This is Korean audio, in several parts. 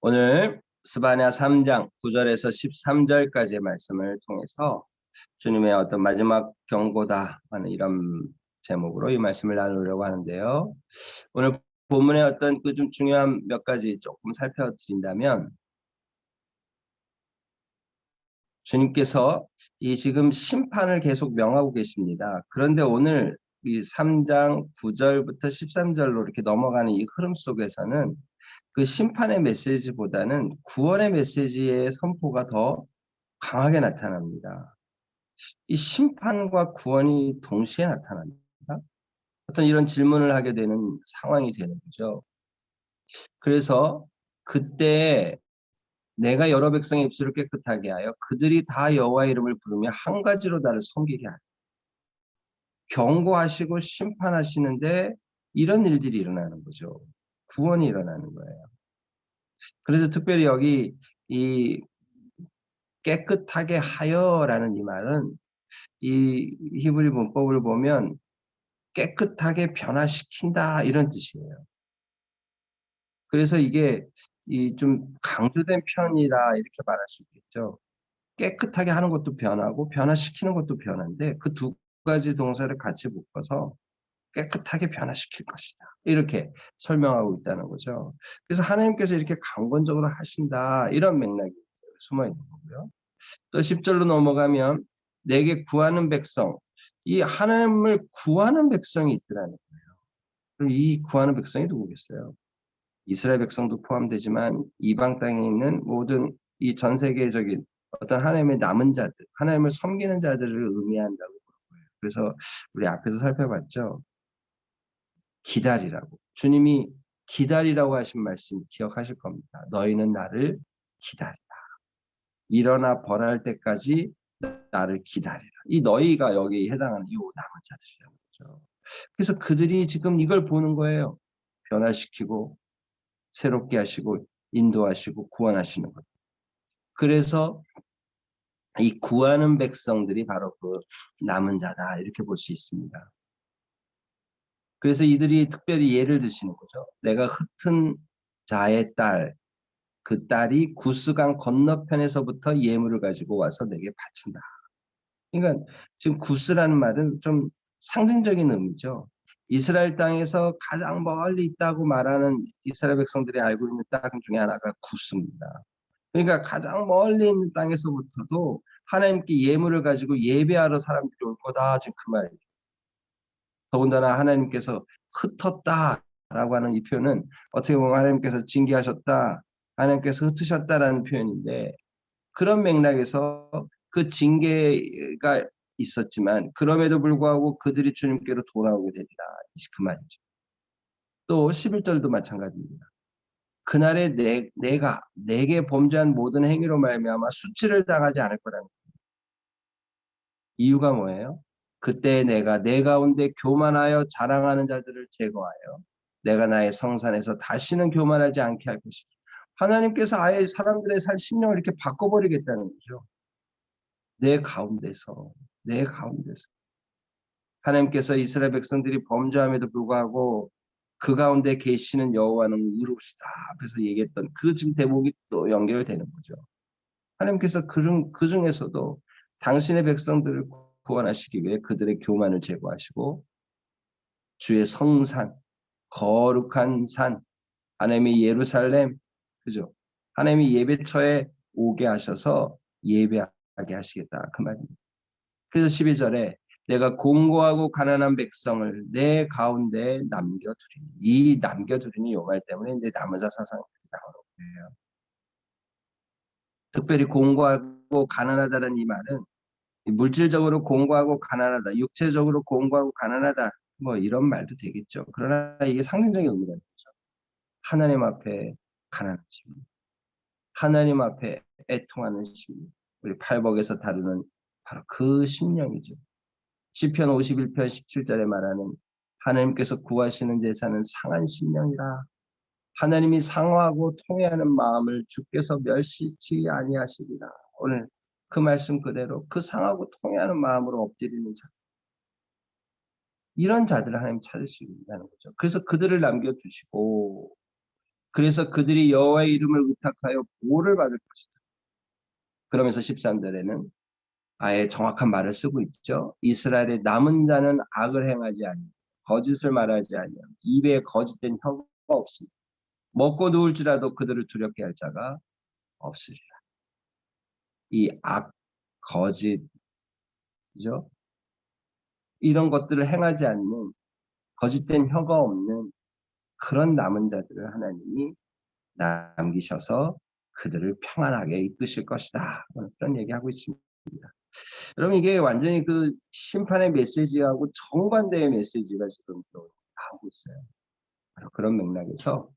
오늘 스바냐 3장 9절에서 13절까지의 말씀을 통해서 주님의 어떤 마지막 경고다 하는 이런 제목으로 이 말씀을 나누려고 하는데요. 오늘 본문의 어떤 그 좀 중요한 몇 가지 조금 살펴드린다면, 주님께서 이 지금 심판을 계속 명하고 계십니다. 그런데 오늘 이 3장 9절부터 13절로 이렇게 넘어가는 이 흐름 속에서는 그 심판의 메시지보다는 구원의 메시지의 선포가 더 강하게 나타납니다. 이 심판과 구원이 동시에 나타납니다. 어떤 이런 질문을 하게 되는 상황이 되는 거죠. 그래서 그때 내가 여러 백성의 입술을 깨끗하게 하여 그들이 다 여호와의 이름을 부르며 한 가지로 나를 섬기게 하라. 경고하시고 심판하시는데 이런 일들이 일어나는 거죠. 구원이 일어나는 거예요. 그래서 특별히 여기 이 깨끗하게 하여라는 이 말은 이 히브리 문법을 보면 깨끗하게 변화시킨다 이런 뜻이에요. 그래서 이게 이 좀 강조된 편이다 이렇게 말할 수 있겠죠. 깨끗하게 하는 것도 변하고 변화시키는 것도 변화인데 그 두 가지 동사를 같이 묶어서 깨끗하게 변화시킬 것이다. 이렇게 설명하고 있다는 거죠. 그래서 하나님께서 이렇게 강권적으로 하신다 이런 맥락이 숨어 있는 거고요. 또 10절로 넘어가면 내게 구하는 백성, 이 하나님을 구하는 백성이 있더라는 거예요. 그럼 이 구하는 백성이 누구겠어요? 이스라엘 백성도 포함되지만 이방 땅에 있는 모든 이 전 세계적인 어떤 하나님의 남은 자들, 하나님을 섬기는 자들을 의미한다고 그러고요. 그래서 우리 앞에서 살펴봤죠. 기다리라고. 주님이 기다리라고 하신 말씀 기억하실 겁니다. 너희는 나를 기다리라. 일어나 벌할 때까지 나를 기다리라. 이 너희가 여기 해당하는 이 남은 자들이라는 거죠. 그래서 그들이 지금 이걸 보는 거예요. 변화시키고 새롭게 하시고 인도하시고 구원하시는 것. 그래서 이 구하는 백성들이 바로 그 남은 자다 이렇게 볼 수 있습니다. 그래서 이들이 특별히 예를 드시는 거죠. 내가 흩은 자의 딸, 그 딸이 구스강 건너편에서부터 예물을 가지고 와서 내게 바친다. 그러니까 지금 구스라는 말은 좀 상징적인 의미죠. 이스라엘 땅에서 가장 멀리 있다고 말하는 이스라엘 백성들이 알고 있는 땅 중에 하나가 구스입니다. 그러니까 가장 멀리 있는 땅에서부터도 하나님께 예물을 가지고 예배하러 사람들이 올 거다. 지금 그 말이에요. 더군다나 하나님께서 흩었다라고 하는 이 표현은 어떻게 보면 하나님께서 징계하셨다, 하나님께서 흩으셨다라는 표현인데 그런 맥락에서 그 징계가 있었지만 그럼에도 불구하고 그들이 주님께로 돌아오게 되리라. 그 말이죠. 또 11절도 마찬가지입니다. 그날에 내가 내게 범죄한 모든 행위로 말미암아 수치를 당하지 않을 거라는 거예요. 이유가 뭐예요? 그때 내가 내 가운데 교만하여 자랑하는 자들을 제거하여 내가 나의 성산에서 다시는 교만하지 않게 할 것이다. 하나님께서 아예 사람들의 살 심령을 이렇게 바꿔버리겠다는 거죠. 내 가운데서 내 가운데서 하나님께서 이스라엘 백성들이 범죄함에도 불구하고 그 가운데 계시는 여호와는 의로우시다 앞에서 얘기했던 그 지금 대목이 또 연결되는 거죠. 하나님께서 그 중에서도 당신의 백성들을 구원하시기 위해 그들의 교만을 제거하시고 주의 성산, 거룩한 산, 하나님의 예루살렘, 그죠? 하나님의 예배처에 오게 하셔서 예배하게 하시겠다 그 말입니다. 그래서 12절에 내가 공고하고 가난한 백성을 내 가운데 남겨두리니, 이 남겨두리니 요 말 때문에 이제 남은 자 사상이 나오는 거예요. 특별히 공고하고 가난하다는 이 말은 물질적으로 공고하고 가난하다, 육체적으로 공고하고 가난하다, 뭐 이런 말도 되겠죠. 그러나 이게 상징적인 의미가 있죠. 하나님 앞에 가난한 심령, 하나님 앞에 애통하는 심령, 우리 팔복에서 다루는 바로 그 심령이죠. 시편 51편 17절에 말하는 하나님께서 구하시는 제사는 상한 심령이라. 하나님이 상하고 통회하는 마음을 주께서 멸시치 아니하시리라. 오늘 그 말씀 그대로 그 상하고 통회하는 마음으로 엎드리는 자. 이런 자들을 하나님 찾을 수 있다는 거죠. 그래서 그들을 남겨주시고 그래서 그들이 여호와의 이름을 의탁하여 보호를 받을 것이다. 그러면서 13절에는 아예 정확한 말을 쓰고 있죠. 이스라엘의 남은 자는 악을 행하지 아니하며 거짓을 말하지 아니하며 입에 거짓된 혀가 없습니다. 먹고 누울지라도 그들을 두렵게 할 자가 없으리라. 이 악, 거짓, 그죠? 이런 것들을 행하지 않는 거짓된 혀가 없는 그런 남은 자들을 하나님이 남기셔서 그들을 평안하게 이끄실 것이다. 그런 얘기하고 있습니다. 여러분 이게 완전히 그 심판의 메시지하고 정반대의 메시지가 지금 또 나오고 있어요. 바로 그런 맥락에서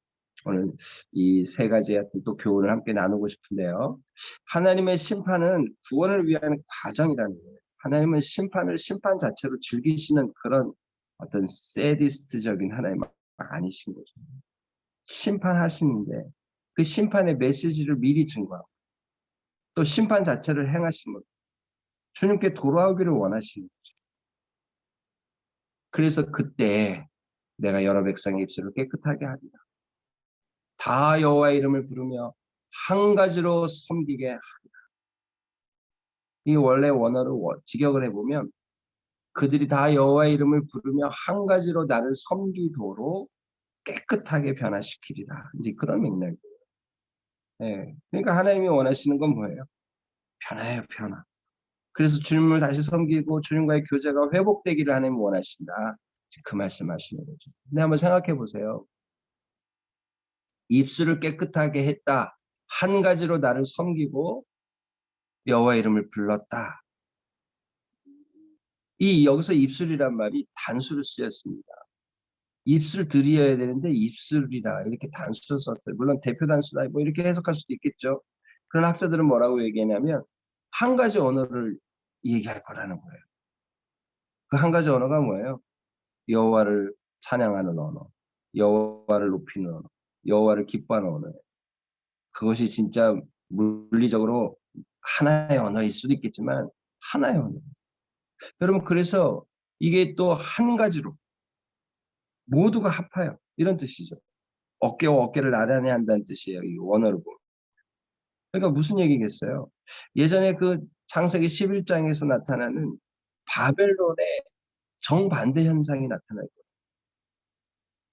오늘 이 세 가지의 또 교훈을 함께 나누고 싶은데요. 하나님의 심판은 구원을 위한 과정이라는 거예요. 하나님은 심판을 심판 자체로 즐기시는 그런 어떤 세디스트적인 하나님 아니신 거죠. 심판하시는데 그 심판의 메시지를 미리 증거하고 또 심판 자체를 행하신 거죠. 주님께 돌아오기를 원하시는 거죠. 그래서 그때 내가 여러 백성의 입술을 깨끗하게 하리라. 다 여호와의 이름을 부르며 한 가지로 섬기게 하리라. 이 원래 원어로 직역을 해보면 그들이 다 여호와의 이름을 부르며 한 가지로 나를 섬기도록 깨끗하게 변화시키리라. 이제 그런 맥락이에요. 예. 그러니까 하나님이 원하시는 건 뭐예요? 변화예요, 변화. 그래서 주님을 다시 섬기고 주님과의 교제가 회복되기를 하나님이 원하신다. 그 말씀하시는 거죠. 근데 한번 생각해 보세요. 입술을 깨끗하게 했다. 한 가지로 나를 섬기고 여호와 이름을 불렀다. 이 여기서 입술이란 말이 단수로 쓰였습니다. 입술 들이어야 되는데 입술이다 이렇게 단수로 썼어요. 물론 대표 단수다 뭐 이렇게 해석할 수도 있겠죠. 그런 학자들은 뭐라고 얘기하냐면 한 가지 언어를 얘기할 거라는 거예요. 그 한 가지 언어가 뭐예요? 여호와를 찬양하는 언어, 여호와를 높이는 언어, 여호와를 기뻐하는 언어예요. 그것이 진짜 물리적으로 하나의 언어일 수도 있겠지만 하나의 언어. 여러분 그래서 이게 또 한 가지로 모두가 합하여 이런 뜻이죠. 어깨와 어깨를 나란히 한다는 뜻이에요. 이 원어로 보면. 그러니까 무슨 얘기겠어요? 예전에 그 창세기 11장에서 나타나는 바벨론의 정반대 현상이 나타나요.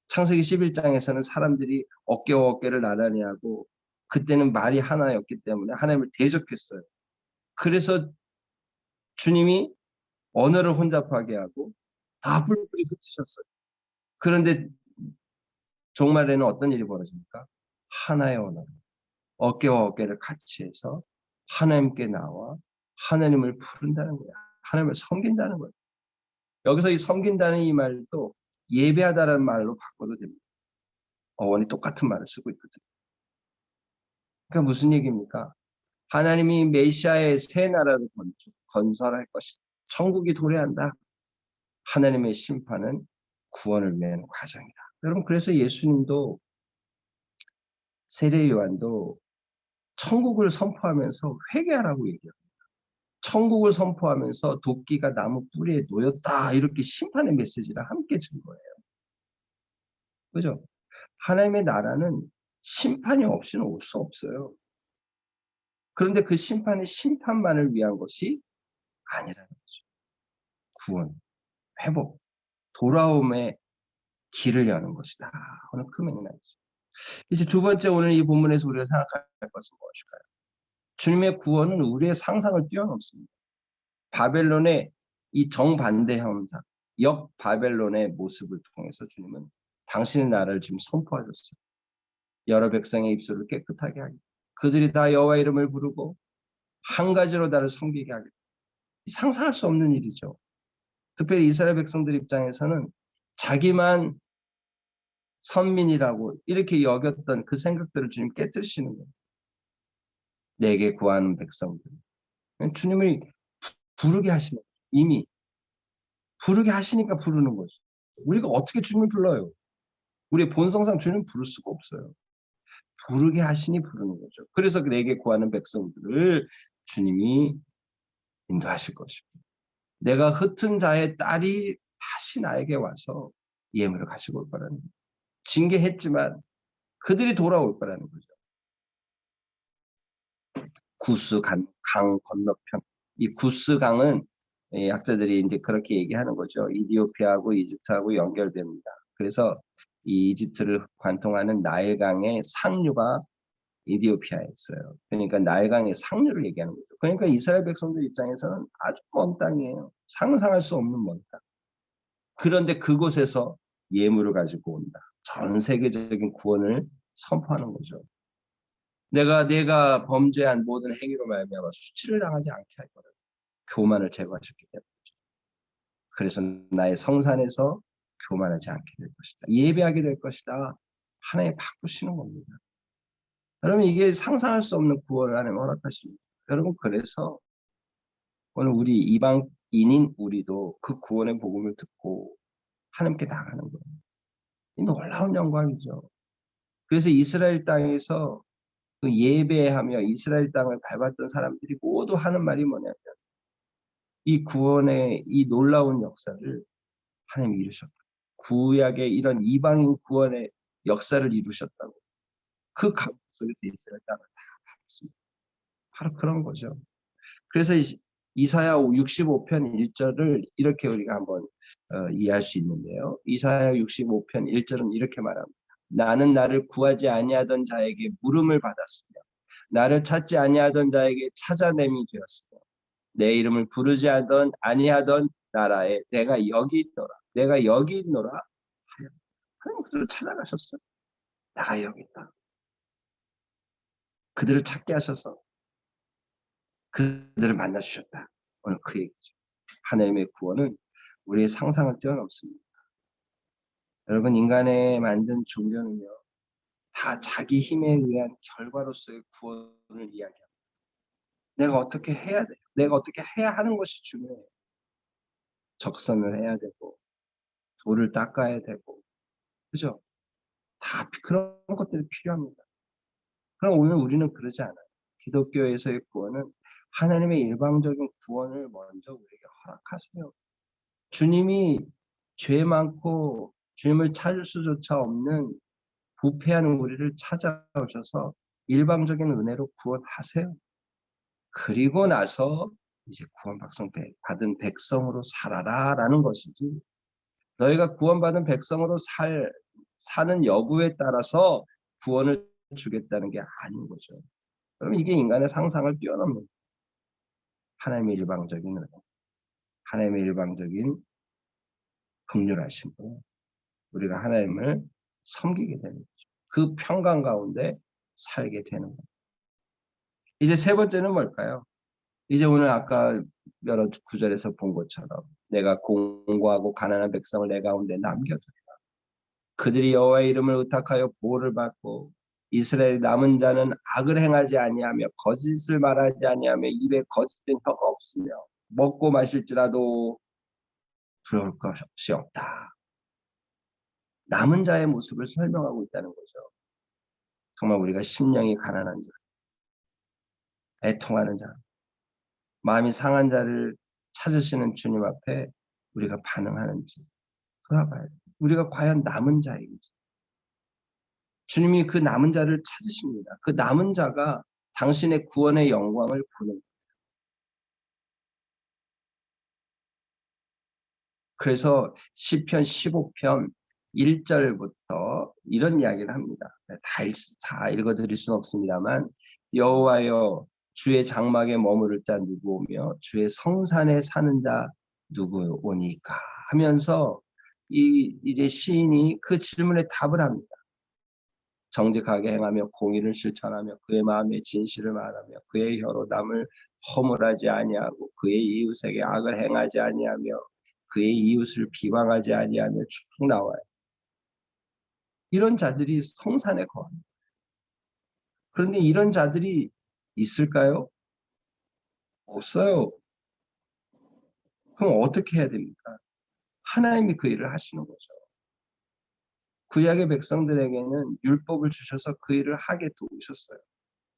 창세기 11장에서는 사람들이 어깨와 어깨를 나란히 하고 그때는 말이 하나였기 때문에 하나님을 대적했어요. 그래서 주님이 언어를 혼잡하게 하고 다 뿔뿔이 흩으셨어요. 그런데 종말에는 어떤 일이 벌어집니까? 하나의 언어. 어깨와 어깨를 같이 해서 하나님께 나와 하나님을 부른다는 거야. 하나님을 섬긴다는 거예요. 여기서 이 섬긴다는 이 말도 예배하다라는 말로 바꿔도 됩니다. 어원이 똑같은 말을 쓰고 있거든요. 그러니까 무슨 얘기입니까? 하나님이 메시아의 새 나라를 건설할 것이다. 천국이 도래한다. 하나님의 심판은 구원을 위한 과정이다. 여러분 그래서 예수님도 세례 요한도 천국을 선포하면서 회개하라고 얘기해요. 천국을 선포하면서 도끼가 나무 뿌리에 놓였다. 이렇게 심판의 메시지를 함께 준 거예요. 그죠? 하나님의 나라는 심판이 없이는 올 수 없어요. 그런데 그 심판이 심판만을 위한 것이 아니라는 거죠. 구원, 회복, 돌아옴의 길을 여는 것이다. 오늘 그 맥락이죠. 이제 두 번째 오늘 이 본문에서 우리가 생각할 것은 무엇일까요? 주님의 구원은 우리의 상상을 뛰어넘습니다. 바벨론의 이 정반대 현상, 역 바벨론의 모습을 통해서 주님은 당신의 나라를 지금 선포하셨어요. 여러 백성의 입술을 깨끗하게 하기. 그들이 다 여호와 이름을 부르고 한 가지로 나를 섬기게 하겠다. 상상할 수 없는 일이죠. 특별히 이스라엘 백성들 입장에서는 자기만 선민이라고 이렇게 여겼던 그 생각들을 주님 깨뜨리시는 거예요. 내게 구하는 백성들. 주님을 부르게 하시는 거예요. 이미 부르게 하시니까 부르는 거죠. 우리가 어떻게 주님을 불러요? 우리의 본성상 주님을 부를 수가 없어요. 부르게 하시니 부르는 거죠. 그래서 내게 구하는 백성들을 주님이 인도하실 것입니다. 내가 흩은 자의 딸이 다시 나에게 와서 예물을 가지고 올 거라는 거예요. 징계했지만 그들이 돌아올 거라는 거죠. 구스 강 건너편. 이 구스 강은 학자들이 이제 그렇게 얘기하는 거죠. 이디오피아하고 이집트하고 연결됩니다. 그래서 이 이집트를 관통하는 나일강의 상류가 이디오피아에 있어요. 그러니까 나일강의 상류를 얘기하는 거죠. 그러니까 이스라엘 백성들 입장에서는 아주 먼 땅이에요. 상상할 수 없는 먼 땅. 그런데 그곳에서 예물을 가지고 온다. 전 세계적인 구원을 선포하는 거죠. 내가 범죄한 모든 행위로 말미암아 수치를 당하지 않게 할 거다. 교만을 제거하셨기 때문이죠. 그래서 나의 성산에서 교만하지 않게 될 것이다. 예배하게 될 것이다. 하나님 바꾸시는 겁니다. 여러분 이게 상상할 수 없는 구원을 하나님 허락하십니다. 여러분 그래서 오늘 우리 이방인인 우리도 그 구원의 복음을 듣고 하나님께 나가는 거예요. 이 놀라운 영광이죠. 그래서 이스라엘 땅에서 그 예배하며 이스라엘 땅을 밟았던 사람들이 모두 하는 말이 뭐냐면 이 구원의 이 놀라운 역사를 하나님이 이루셨다. 구약의 이런 이방인 구원의 역사를 이루셨다고. 그 감격 속에서 이스라엘 땅을 다 밟았습니다. 바로 그런 거죠. 그래서 이사야 65편 1절을 이렇게 우리가 한번 이해할 수 있는데요. 이사야 65편 1절은 이렇게 말합니다. 나는 나를 구하지 아니하던 자에게 물음을 받았으며 나를 찾지 아니하던 자에게 찾아냄이 되었으며 내 이름을 부르지 아니하던 나라에 내가 여기 있노라. 내가 여기 있노라. 하나님 그들을 찾아가셨어요. 내가 여기 있다. 그들을 찾게 하셔서 그들을 만나주셨다. 오늘 그 얘기죠. 하나님의 구원은 우리의 상상을 뛰어넘습니다. 여러분 인간의 만든 종교는요. 다 자기 힘에 의한 결과로서의 구원을 이야기합니다. 내가 어떻게 해야 돼? 내가 어떻게 해야 하는 것이 중요해요. 적선을 해야 되고 돌을 닦아야 되고 그죠? 다 그런 것들이 필요합니다. 그럼 오늘 우리는 그러지 않아요. 기독교에서의 구원은 하나님의 일방적인 구원을 먼저 우리에게 허락하세요. 주님이 죄 많고 주님을 찾을 수조차 없는 부패하는 우리를 찾아오셔서 일방적인 은혜로 구원하세요. 그리고 나서 이제 구원 받은 백성으로 살아라라는 것이지 너희가 구원받은 백성으로 사는 여부에 따라서 구원을 주겠다는 게 아닌 거죠. 그럼 이게 인간의 상상을 뛰어넘는 하나님의 일방적인 은혜, 하나님의 일방적인 긍휼하심으로 우리가 하나님을 섬기게 되는 거죠. 그 평강 가운데 살게 되는 거예요. 이제 세 번째는 뭘까요? 이제 오늘 아까 여러 구절에서 본 것처럼 내가 공고하고 가난한 백성을 내 가운데 남겨두리라. 그들이 여호와의 이름을 의탁하여 보호를 받고 이스라엘 남은 자는 악을 행하지 아니하며 거짓을 말하지 아니하며 입에 거짓된 혀가 없으며 먹고 마실지라도 두려울 것이 없다. 남은 자의 모습을 설명하고 있다는 거죠. 정말 우리가 심령이 가난한 자, 애통하는 자, 마음이 상한 자를 찾으시는 주님 앞에 우리가 반응하는지 돌아봐야 돼요. 우리가 과연 남은 자인지. 주님이 그 남은 자를 찾으십니다. 그 남은 자가 당신의 구원의 영광을 보는 거예요. 그래서 시편 15편 1절부터 이런 이야기를 합니다. 다 읽어드릴 수는 없습니다만 여호와여 주의 장막에 머무를 자 누구오며 주의 성산에 사는 자 누구오니까 하면서 이제 시인이 그 질문에 답을 합니다. 정직하게 행하며 공의를 실천하며 그의 마음에 진실을 말하며 그의 혀로 남을 허물하지 아니하고 그의 이웃에게 악을 행하지 아니하며 그의 이웃을 비방하지 아니하며 쭉 나와요. 이런 자들이 성산에 거합니다. 그런데 이런 자들이 있을까요? 없어요. 그럼 어떻게 해야 됩니까? 하나님이 그 일을 하시는 거죠. 구약의 백성들에게는 율법을 주셔서 그 일을 하게 도우셨어요.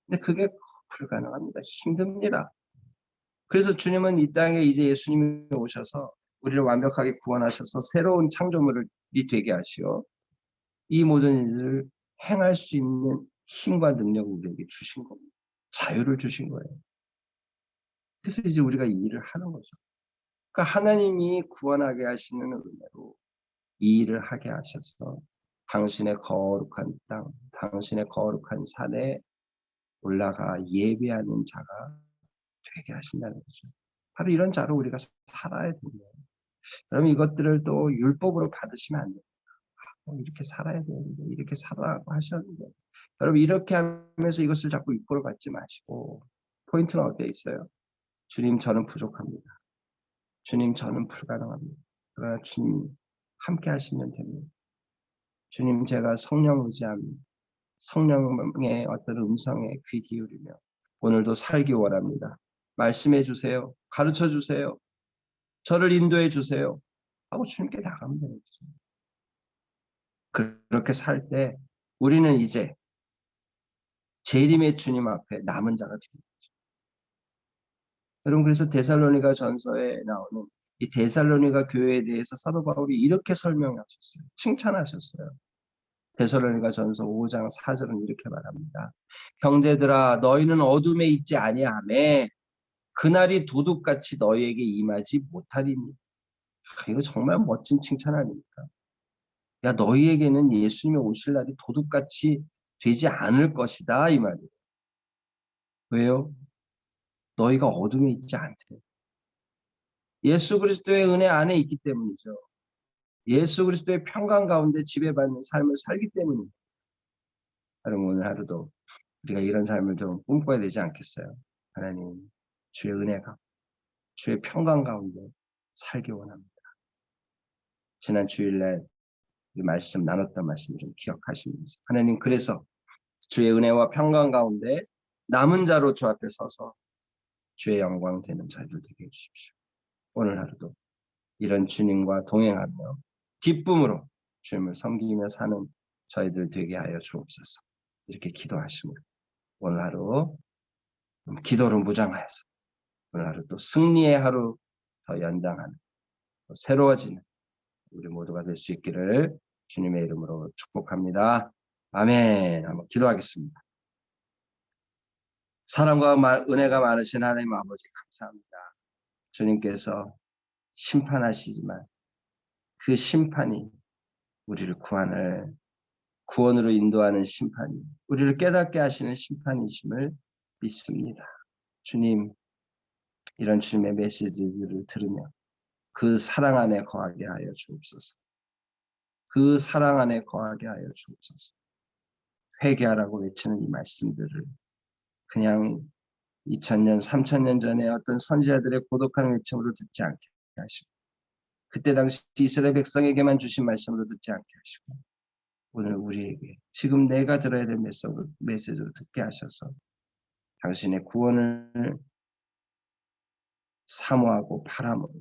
근데 그게 불가능합니다. 힘듭니다. 그래서 주님은 이 땅에 이제 예수님이 오셔서 우리를 완벽하게 구원하셔서 새로운 창조물이 되게 하시어 이 모든 일을 행할 수 있는 힘과 능력을 우리에게 주신 겁니다. 자유를 주신 거예요. 그래서 이제 우리가 이 일을 하는 거죠. 그러니까 하나님이 구원하게 하시는 은혜로 이 일을 하게 하셔서 당신의 거룩한 땅, 당신의 거룩한 산에 올라가 예배하는 자가 되게 하신다는 거죠. 바로 이런 자로 우리가 살아야 됩니다. 그럼 이것들을 또 율법으로 받으시면 안 돼요. 이렇게 살아야 되는데, 이렇게 살아라고 하셨는데. 여러분, 이렇게 하면서 이것을 자꾸 이끌어 받지 마시고, 포인트는 어디에 있어요? 주님, 저는 부족합니다. 주님, 저는 불가능합니다. 그러나 주님, 함께 하시면 됩니다. 주님, 제가 성령 의지합니다. 성령의 어떤 음성에 귀 기울이며 오늘도 살기 원합니다. 말씀해 주세요. 가르쳐 주세요. 저를 인도해 주세요. 하고 주님께 나가면 되는 거죠. 그렇게 살 때 우리는 이제 재림의 주님 앞에 남은 자가 됩니다. 여러분, 그래서 데살로니가 전서에 나오는 이 데살로니가 교회에 대해서 사도 바울이 이렇게 설명하셨어요. 칭찬하셨어요. 데살로니가 전서 5장 4절은 이렇게 말합니다. 형제들아, 너희는 어둠에 있지 아니하매 그날이 도둑같이 너희에게 임하지 못하리니. 이거 정말 멋진 칭찬 아닙니까? 야, 너희에게는 예수님이 오실 날이 도둑같이 되지 않을 것이다, 이 말이에요. 왜요? 너희가 어둠에 있지 않대. 예수 그리스도의 은혜 안에 있기 때문이죠. 예수 그리스도의 평강 가운데 지배받는 삶을 살기 때문입니다. 여러분, 오늘 하루도 우리가 이런 삶을 좀 꿈꿔야 되지 않겠어요? 하나님, 주의 은혜가, 주의 평강 가운데 살기 원합니다. 지난 주일날 이 말씀 나눴던 말씀 좀 기억하시면서 하나님, 그래서 주의 은혜와 평강 가운데 남은 자로 주 앞에 서서 주의 영광 되는 자들 되게 해주십시오. 오늘 하루도 이런 주님과 동행하며 기쁨으로 주님을 섬기며 사는 저희들 되게 하여 주옵소서. 이렇게 기도하시며 오늘 하루 기도로 무장하여서 오늘 하루 또 승리의 하루 더 연장하는 또 새로워지는 우리 모두가 될 수 있기를 주님의 이름으로 축복합니다. 아멘. 한번 기도하겠습니다. 사랑과 은혜가 많으신 하나님 아버지 감사합니다. 주님께서 심판하시지만 그 심판이 우리를 구원으로 인도하는 심판이, 우리를 깨닫게 하시는 심판이심을 믿습니다. 주님, 이런 주님의 메시지를 들으며 그 사랑 안에 거하게 하여 주옵소서. 그 사랑 안에 거하게 하여 주옵소서. 회개하라고 외치는 이 말씀들을 그냥 2000년, 3000년 전에 어떤 선지자들의 고독한 외침으로 듣지 않게 하시고, 그때 당시 이스라엘 백성에게만 주신 말씀으로 듣지 않게 하시고, 오늘 우리에게 지금 내가 들어야 될 메시지로 듣게 하셔서 당신의 구원을 사모하고 바람으로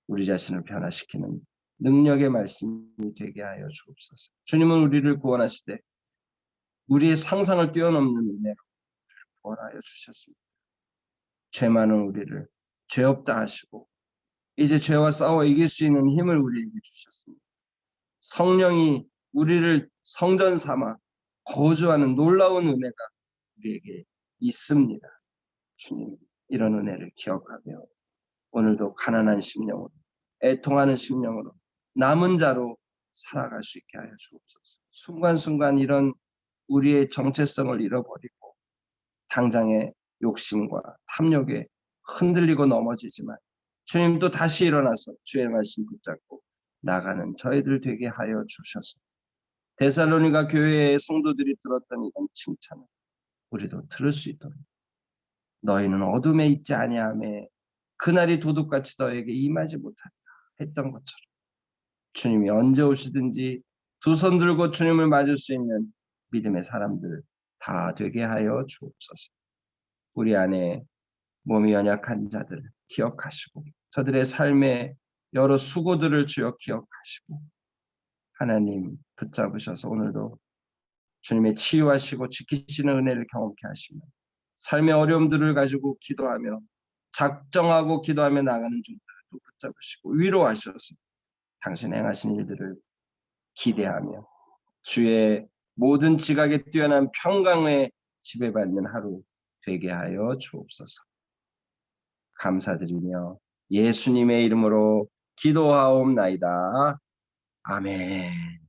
우리 자신을 변화시키는 능력의 말씀이 되게 하여 주옵소서. 주님은 우리를 구원하시되 우리의 상상을 뛰어넘는 은혜로 구원하여 주셨습니다. 죄 많은 우리를 죄 없다 하시고 이제 죄와 싸워 이길 수 있는 힘을 우리에게 주셨습니다. 성령이 우리를 성전 삼아 거주하는 놀라운 은혜가 우리에게 있습니다. 주님, 이런 은혜를 기억하며 오늘도 가난한 심령으로, 애통하는 심령으로 남은 자로 살아갈 수 있게 하여 주옵소서. 순간순간 이런 우리의 정체성을 잃어버리고 당장의 욕심과 탐욕에 흔들리고 넘어지지만 주님도 다시 일어나서 주의 말씀 붙잡고 나가는 저희들 되게 하여 주셔서 데살로니가 교회의 성도들이 들었던 이런 칭찬을 우리도 들을 수 있도록 너희는 어둠에 있지 아니하매 그날이 도둑같이 너에게 임하지 못하리라 했던 것처럼 주님이 언제 오시든지 두 손 들고 주님을 맞을 수 있는 믿음의 사람들 다 되게 하여 주옵소서. 우리 안에 몸이 연약한 자들 기억하시고 저들의 삶의 여러 수고들을 주여 기억하시고 하나님 붙잡으셔서 오늘도 주님의 치유하시고 지키시는 은혜를 경험케 하시며 삶의 어려움들을 가지고 기도하며 작정하고 기도하며 나가는 종들을 붙잡으시고 위로하셔서 당신 행하신 일들을 기대하며 주의 모든 지각에 뛰어난 평강에 지배받는 하루 되게 하여 주옵소서. 감사드리며 예수님의 이름으로 기도하옵나이다. 아멘.